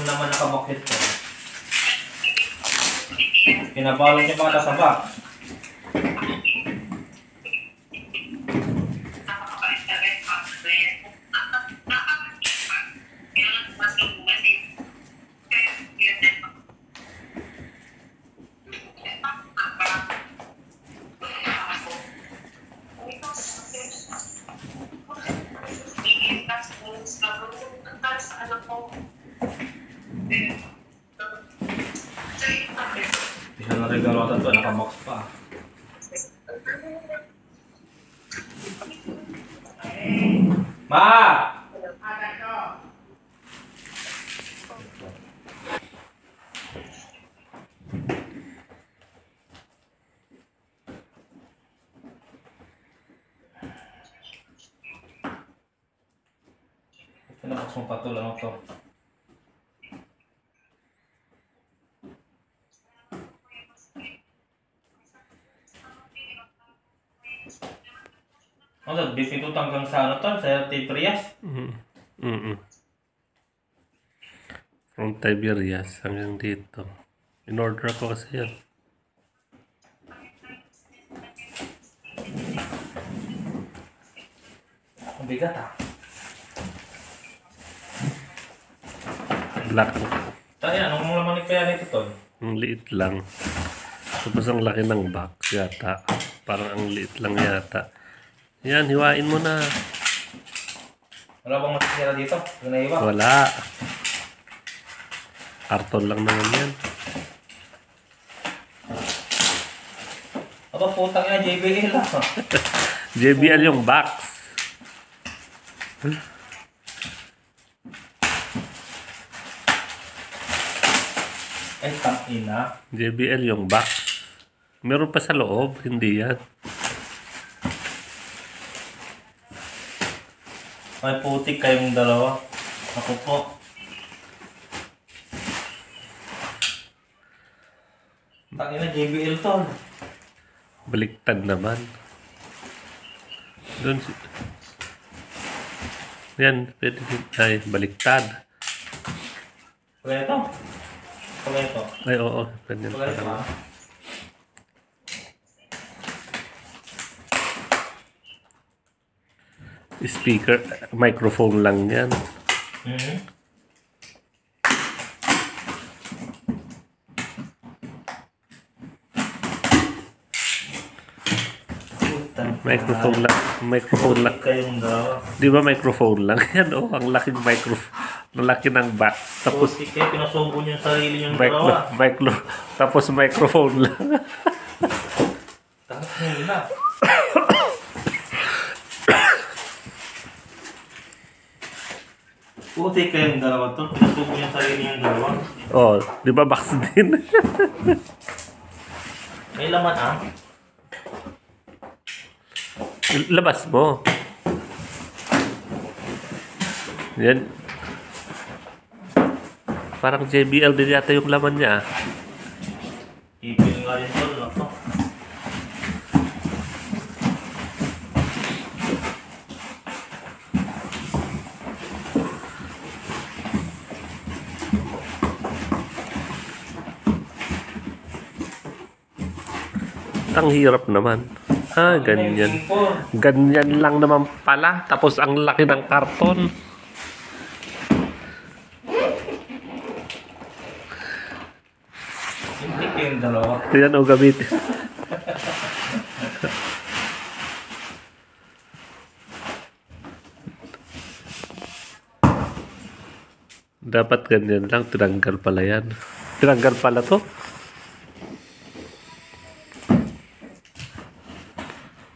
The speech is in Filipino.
naman nakabakit ko. Pinabalot niya pa sa box. Bisa na regalo ito, nakabox pa. Ma! Pinabox mo pa ito lang ito. Ano, dito ito hanggang sa ano to? Sa Tiberias? From Tiberias hanggang dito. In-order ko kasi yan. Ang bigat ah. Black. Tayo, anong laman kaya nito to? Ang liit lang. Tapos ang laki ng box yata. Parang ang liit lang yata. Yan, hiwain mo na. Wala bang matitira dito? Ginaiwa? Wala. Karton lang naman yan. Aba, putang yan, JBL lang. JBL yung box. Ay, tangina. JBL yung box. Meron pa sa loob, hindi yan. May putik kayong dalawa. Ako po. Tangina, JBL to. Baliktad naman. Doon si... Yan, pwede din. Ay, baliktad. Pagka ito? Pagka ito? Ay, oo. Ganyan Pagka ito pa. ah. Speaker, microphone lang yan. Microphone lang. Microphone lang. Kayong dalawa. Di ba microphone lang? Yan oh, ang laking microphone. Ang laki ng box. Tapos Putik kayo, pinasubo niyo yung sarili niyong dalawa. tapos microphone lang. Tangina. Putik kayong dalawa to, pinasubo niyo yung sarili niyong dalawa. Oh, di ba box din? May laman ah. Labas mo. Yan. Parang JBL din yata yung laman niya. Ipil nga rin to, no? Ang hirap naman. Ah, ganyan. Ganyan lang naman pala. Tapos ang laki ng karton. Hindi kayong dalawa. Yan o gamitin. Dapat ganyan lang. Tinanggal pala yan. Tinanggal pala to.